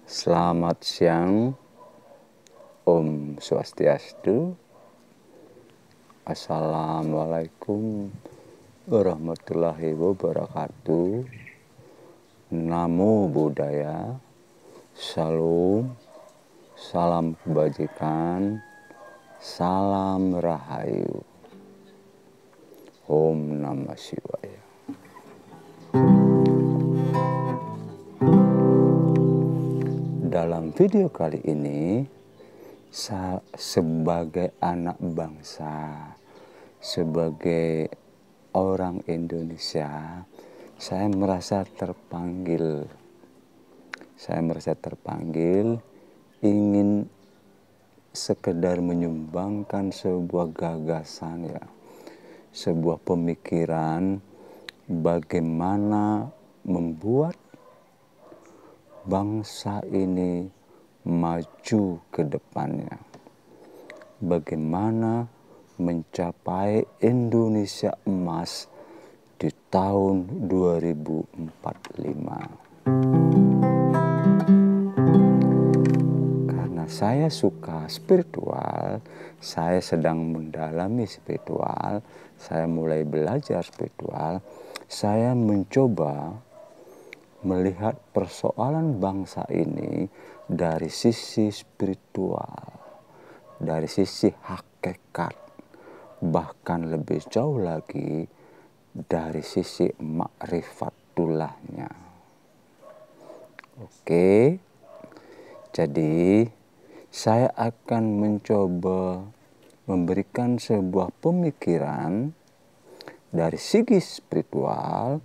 Selamat siang, Om Swastiastu. Assalamualaikum warahmatullahi wabarakatuh. Namo Buddhaya, Salam, salam kebajikan, salam rahayu. Om Namah Shivaya. Dalam video kali ini, sebagai anak bangsa, sebagai orang Indonesia, saya merasa terpanggil. Ingin sekedar menyumbangkan sebuah gagasan, sebuah pemikiran bagaimana membuat bangsa ini maju ke depannya. Bagaimana mencapai Indonesia emas di tahun 2045. Karena saya suka spiritual, saya sedang mendalami spiritual, saya mulai belajar spiritual, saya mencoba melihat persoalan bangsa ini dari sisi spiritual, dari sisi hakikat, bahkan lebih jauh lagi dari sisi ma'rifatullahnya. Oke, jadi saya akan mencoba memberikan sebuah pemikiran dari segi spiritual,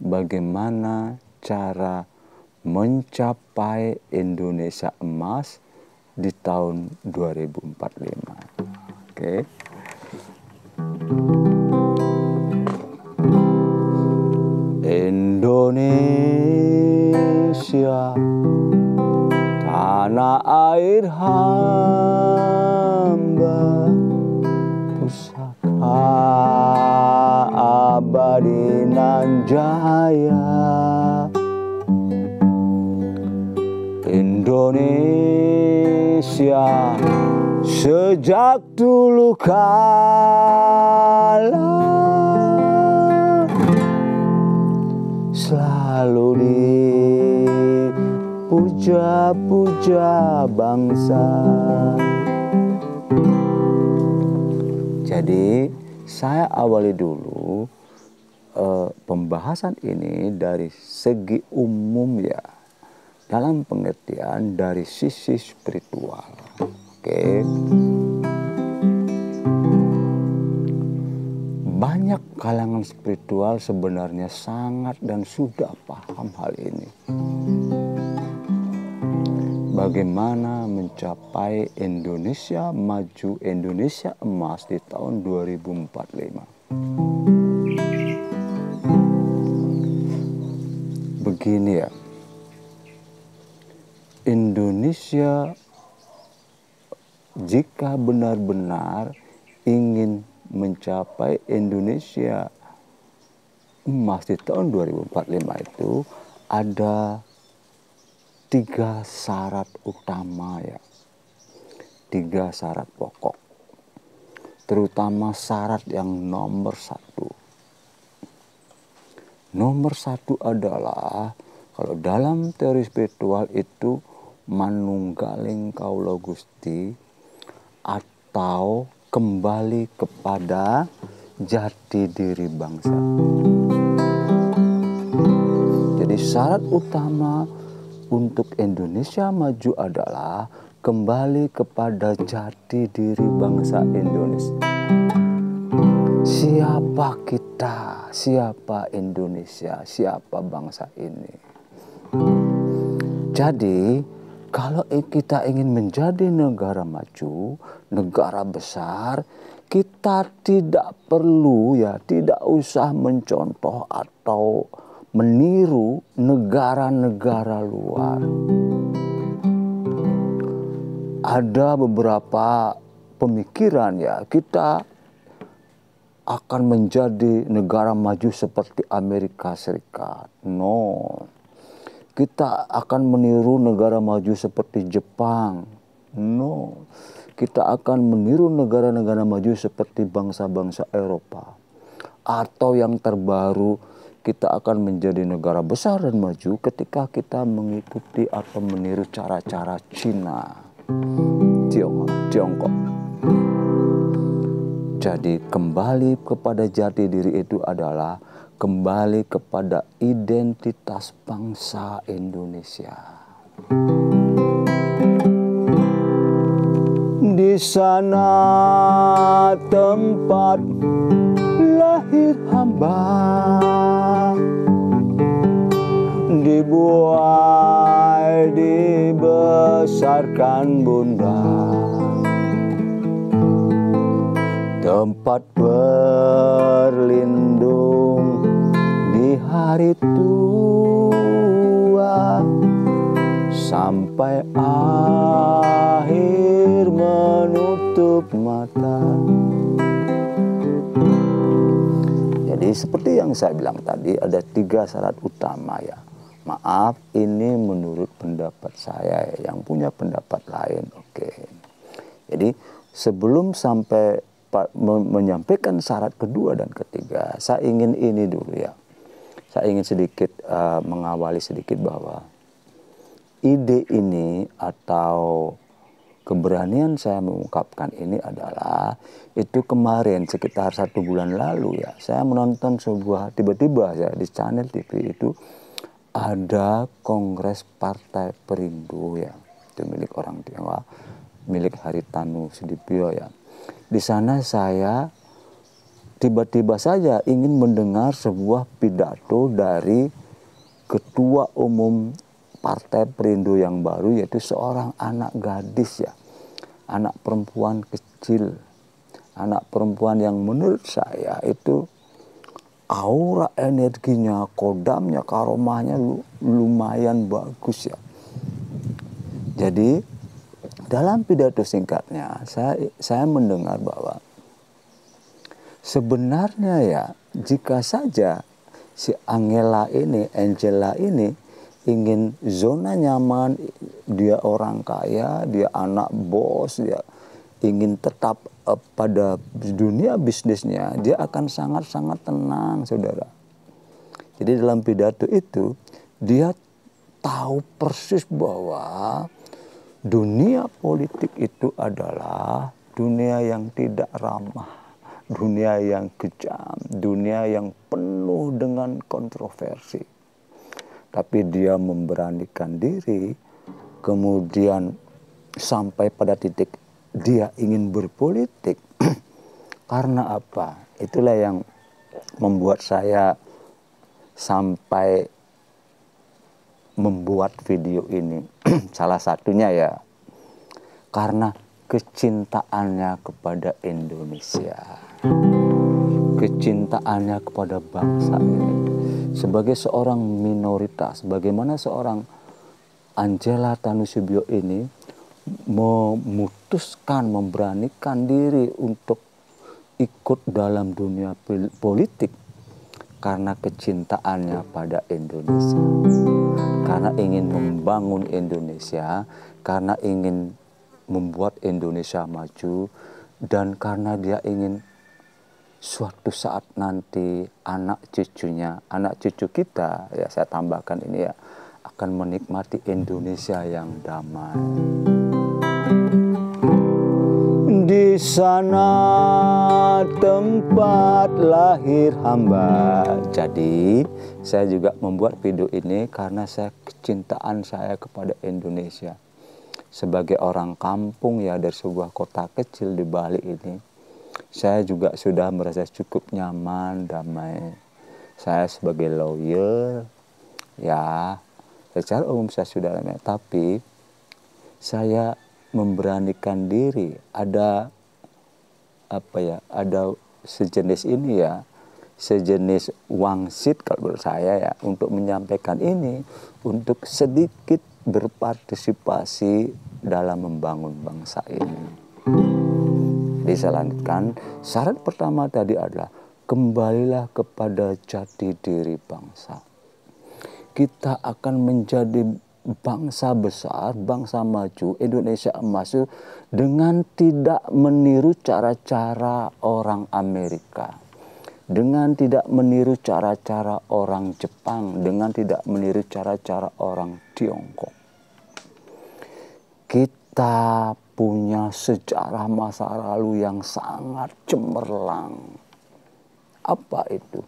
bagaimana cara mencapai Indonesia emas di tahun 2045. Oke. Indonesia, tanah air hamba, pusaka abadi nan jaya. Indonesia sejak dulu kala selalu dipuja-puja bangsa. Jadi saya awali dulu pembahasan ini dari segi umum, dalam pengertian dari sisi spiritual. Oke. Banyak kalangan spiritual sebenarnya sangat dan sudah paham hal ini. Bagaimana mencapai Indonesia maju, Indonesia emas di tahun 2045. Begini Indonesia jika benar-benar ingin mencapai Indonesia emas di tahun 2045 itu ada 3 syarat utama 3 syarat pokok. Terutama syarat yang nomor 1. Nomor 1 adalah kalau dalam teori spiritual itu manunggaling kaula Gusti atau kembali kepada jati diri bangsa. Jadi syarat utama untuk Indonesia maju adalah kembali kepada jati diri bangsa Indonesia. Siapa kita? Siapa Indonesia? Siapa bangsa ini? Jadi kalau kita ingin menjadi negara maju, negara besar, kita tidak perlu tidak usah mencontoh atau meniru negara-negara luar. Ada beberapa pemikiran kita akan menjadi negara maju seperti Amerika Serikat. No. kita akan meniru negara maju seperti Jepang. No, kita akan meniru negara-negara maju seperti bangsa-bangsa Eropa. Atau yang terbaru, kita akan menjadi negara besar dan maju ketika kita mengikuti atau meniru cara-cara Cina, Tiongkok. Jadi kembali kepada jati diri itu adalah kembali kepada identitas bangsa Indonesia. Di sana tempat lahir hamba, dibuai dibesarkan bunda, tempat berlindung di hari tua sampai akhir menutup mata. Jadi seperti yang saya bilang tadi, ada 3 syarat utama ya. Maaf, ini menurut pendapat saya ya, yang punya pendapat lain oke. Jadi sebelum sampai menyampaikan syarat kedua dan ketiga, saya ingin ini dulu ya. Saya ingin sedikit mengawali sedikit bahwa ide ini atau keberanian saya mengungkapkan ini adalah itu kemarin sekitar 1 bulan lalu ya. Saya menonton sebuah, tiba-tiba ya di channel TV itu ada kongres Partai Perindo ya. Itu milik orang Tionghoa, milik Haritanu Sudibyo ya. Di sana saya tiba-tiba saja ingin mendengar sebuah pidato dari Ketua Umum Partai Perindo yang baru, yaitu seorang anak gadis ya, anak perempuan kecil, anak perempuan yang menurut saya itu aura energinya, kodamnya, karomahnya lumayan bagus ya. Jadi dalam pidato singkatnya saya mendengar bahwa sebenarnya ya, jika saja si Angela ini ingin zona nyaman, dia orang kaya, dia anak bos, dia ingin tetap pada dunia bisnisnya, dia akan sangat-sangat tenang, saudara. Jadi dalam pidato itu, dia tahu persis bahwa dunia politik itu adalah dunia yang tidak ramah, dunia yang kejam, dunia yang penuh dengan kontroversi. Tapi dia memberanikan diri, kemudian sampai pada titik dia ingin berpolitik. Karena apa? Itulah yang membuat saya sampai membuat video ini. Salah satunya ya karena kecintaannya kepada Indonesia, kecintaannya kepada bangsa ini. Sebagai seorang minoritas, bagaimana seorang Angela Tanusubio ini memutuskan, memberanikan diri untuk ikut dalam dunia politik karena kecintaannya pada Indonesia, karena ingin membangun Indonesia, karena ingin membuat Indonesia maju, dan karena dia ingin suatu saat nanti anak cucu kita, ya saya tambahkan ini ya, akan menikmati Indonesia yang damai. Di sana tempat lahir hamba. Jadi saya juga membuat video ini karena kecintaan saya kepada Indonesia. Sebagai orang kampung ya dari sebuah kota kecil di Bali ini, saya juga sudah merasa cukup nyaman, damai. Saya sebagai lawyer ya secara umum saya sudah damai, tapi saya memberanikan diri, ada sejenis ini ya, sejenis wangsit kalau menurut saya ya, untuk menyampaikan ini, untuk sedikit berpartisipasi dalam membangun bangsa ini. Jadi saya lanjutkan, syarat pertama tadi adalah kembalilah kepada jati diri bangsa. kita akan menjadi bangsa besar, bangsa maju, Indonesia emas itu dengan tidak meniru cara-cara orang Amerika, dengan tidak meniru cara-cara orang Jepang, dengan tidak meniru cara-cara orang Tiongkok. Kita punya sejarah masa lalu yang sangat cemerlang. Apa itu?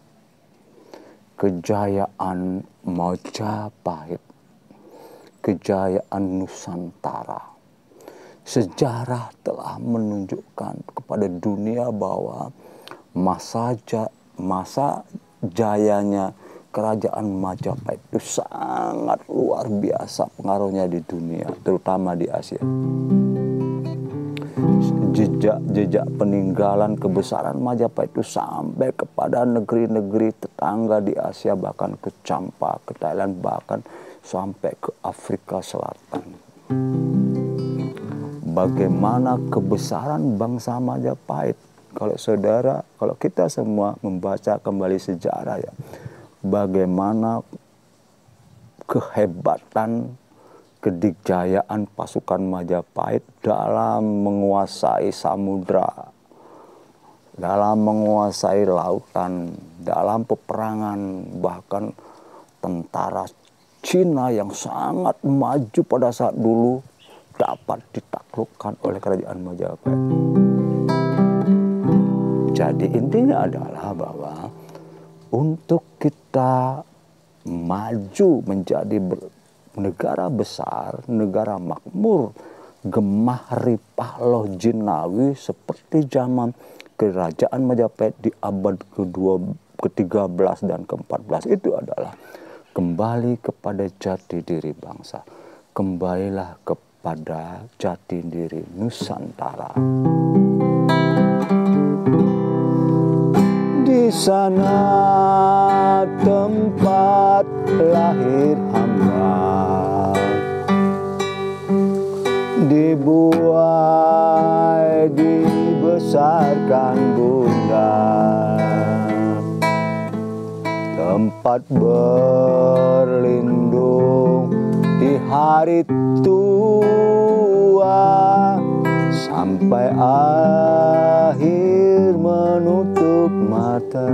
Kejayaan Majapahit, kejayaan Nusantara. Sejarah telah menunjukkan kepada dunia bahwa masa jayanya kerajaan Majapahit itu sangat luar biasa pengaruhnya di dunia, terutama di Asia. Jejak peninggalan kebesaran Majapahit itu sampai kepada negeri-negeri tetangga di Asia, bahkan ke Champa, ke Thailand, bahkan sampai ke Afrika Selatan. Bagaimana kebesaran bangsa Majapahit? Kalau kita semua membaca kembali sejarah ya, bagaimana kehebatan kedikjayaan pasukan Majapahit dalam menguasai samudra, dalam menguasai lautan, dalam peperangan, bahkan tentara Cina yang sangat maju pada saat dulu dapat ditaklukkan oleh kerajaan Majapahit. Jadi intinya adalah bahwa untuk kita maju menjadi negara besar, negara makmur, gemah ripah loh jinawi seperti zaman kerajaan Majapahit di abad ke-13 dan ke-14 itu adalah kembali kepada jati diri bangsa. Kembalilah kepada jati diri Nusantara. Di sana tempat lahir hamba, dibuai dibesarkan bunda, tempat berlindung di hari tua, sampai akhir menutup mata.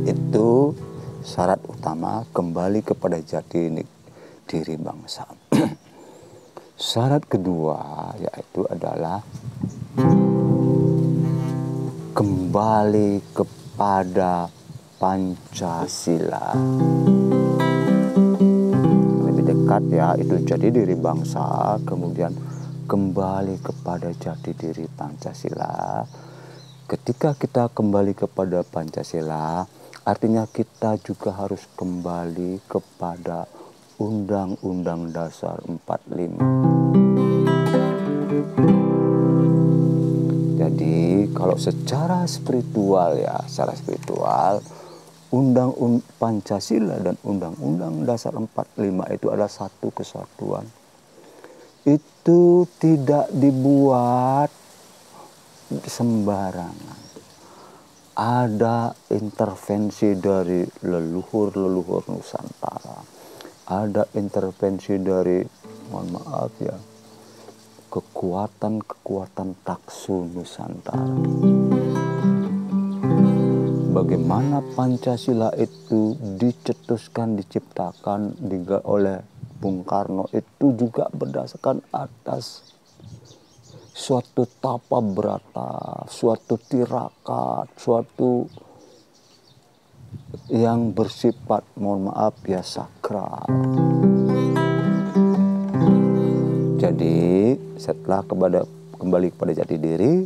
Itu syarat utama kembali kepada jati diri bangsa. Syarat kedua yaitu adalah kembali kepada Pancasila. Lebih dekat ya, itu jati diri bangsa, kemudian kembali kepada jati diri Pancasila. Ketika kita kembali kepada Pancasila, artinya kita juga harus kembali kepada Undang-Undang Dasar 45. Jadi kalau secara spiritual ya, secara spiritual Pancasila dan Undang-Undang Dasar 45 itu adalah satu kesatuan. Itu tidak dibuat sembarangan. Ada intervensi dari leluhur-leluhur Nusantara. Ada intervensi dari, mohon maaf ya, kekuatan taksu Nusantara. Bagaimana Pancasila itu dicetuskan, diciptakan oleh Bung Karno itu juga berdasarkan atas suatu tapa brata, suatu tirakat, suatu yang bersifat, mohon maaf ya, sakral. Jadi setelah kembali kepada jati diri,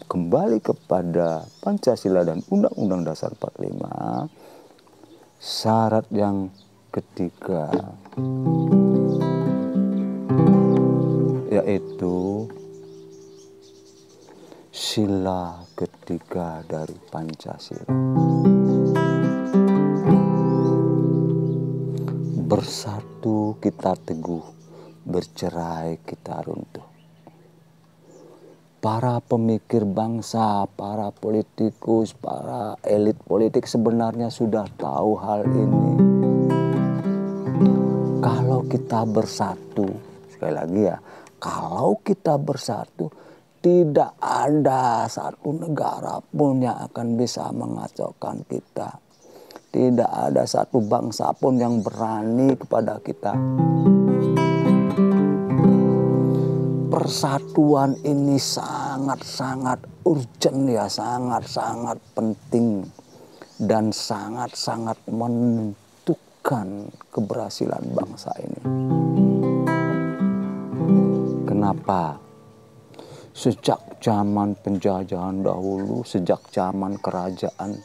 kembali kepada Pancasila dan Undang-Undang Dasar 45, syarat yang ketiga yaitu sila ketiga dari Pancasila. Bersatu kita teguh, bercerai kita runtuh. para pemikir bangsa, para politikus, para elit politik sebenarnya sudah tahu hal ini. Kalau kita bersatu, sekali lagi ya, kalau kita bersatu, tidak ada satu negara pun yang akan bisa mengacaukan kita. Tidak ada satu bangsa pun yang berani kepada kita. Persatuan ini sangat-sangat urgent ya, sangat-sangat penting dan sangat-sangat menentukan keberhasilan bangsa ini. Kenapa? Sejak zaman penjajahan dahulu, sejak zaman kerajaan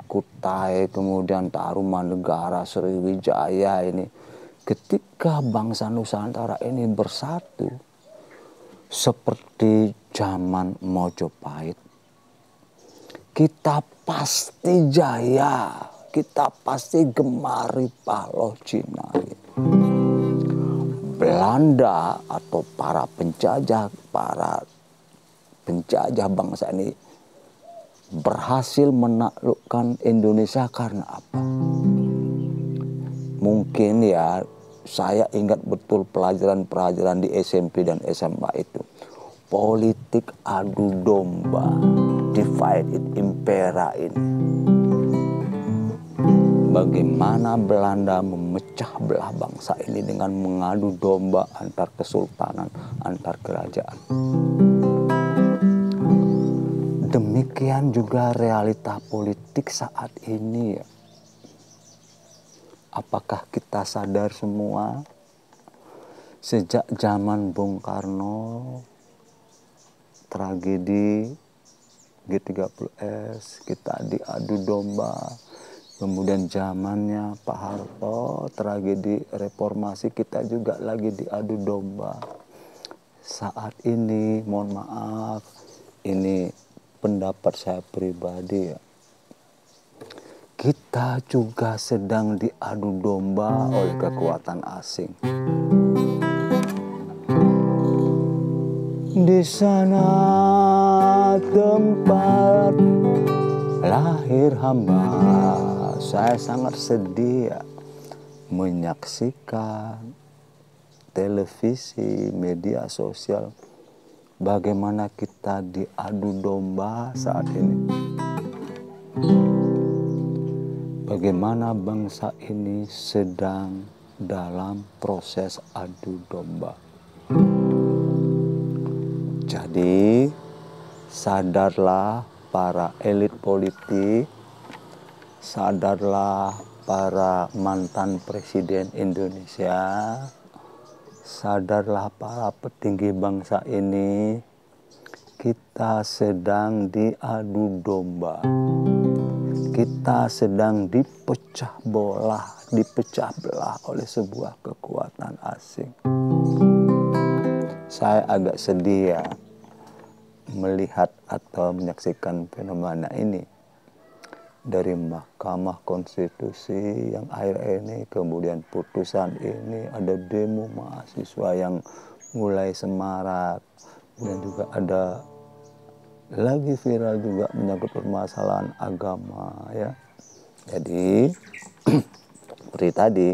Kutai, kemudian Tarumanegara, Sriwijaya ini, ketika bangsa Nusantara ini bersatu, seperti zaman Mojopahit, kita pasti jaya, kita pasti gemari paloh Cina. Belanda atau para penjajah bangsa ini berhasil menaklukkan Indonesia karena apa? Mungkin ya, saya ingat betul pelajaran-pelajaran di SMP dan SMA itu. Politik adu domba, divide it impera ini. Bagaimana Belanda memecah belah bangsa ini dengan mengadu domba antar kesultanan, antar kerajaan. Demikian juga realita politik saat ini ya. Apakah kita sadar semua? Sejak zaman Bung Karno, tragedi G30S, kita diadu domba. Kemudian zamannya Pak Harto, tragedi reformasi, kita juga lagi diadu domba. Saat ini, mohon maaf, ini pendapat saya pribadi ya. Kita juga sedang diadu domba oleh kekuatan asing. Di sana tempat lahir hamba. Saya sangat sedih ya, menyaksikan televisi, media sosial, bagaimana kita diadu domba saat ini. Bagaimana bangsa ini sedang dalam proses adu domba. Jadi, sadarlah para elit politik, sadarlah para mantan presiden Indonesia, sadarlah para petinggi bangsa ini, kita sedang diadu domba. Kita sedang dipecah belah oleh sebuah kekuatan asing. Saya agak sedih ya melihat atau menyaksikan fenomena ini. Dari Mahkamah Konstitusi yang akhir ini, kemudian putusan ini, ada demo mahasiswa yang mulai semarak, kemudian juga ada lagi viral juga menyangkut permasalahan agama ya. Jadi seperti tadi,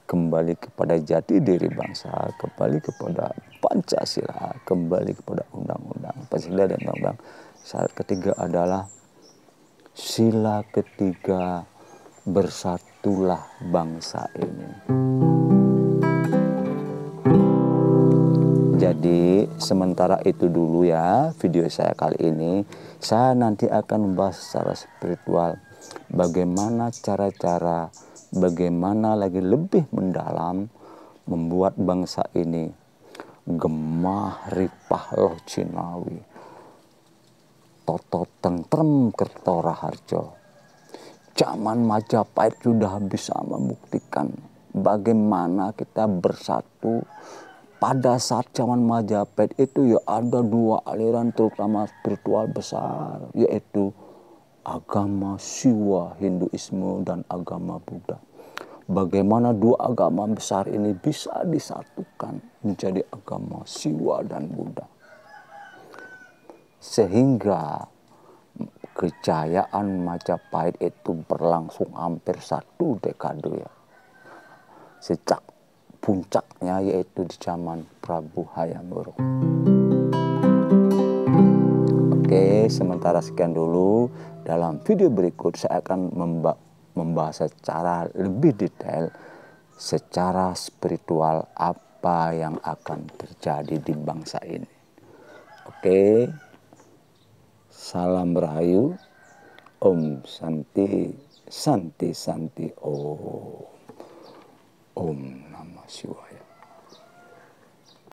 kembali kepada jati diri bangsa, kembali kepada Pancasila, kembali kepada undang-undang Pancasila dan undang-undang. Syarat ketiga adalah sila ketiga, bersatulah bangsa ini. Jadi sementara itu dulu ya video saya kali ini. Saya nanti akan membahas secara spiritual bagaimana cara-cara, bagaimana lagi lebih mendalam membuat bangsa ini gemah ripah loh Cinawi, toto tentrem kerto raharjo. Zaman Majapahit sudah bisa membuktikan bagaimana kita bersatu. Pada saat zaman Majapahit itu ya ada dua aliran terutama spiritual besar, yaitu agama Siwa Hinduisme dan agama Buddha. bagaimana dua agama besar ini bisa disatukan menjadi agama Siwa dan Buddha. Sehingga kejayaan Majapahit itu berlangsung hampir 1 dekade ya. Sejak puncaknya yaitu di zaman Prabu Hayam Wuruk. Oke, sementara sekian dulu. Dalam video berikut saya akan membahas secara lebih detail, secara spiritual apa yang akan terjadi di bangsa ini. Oke, salam Rahayu, Om Santi, Santi Santi Om, Om Namah Shivaya.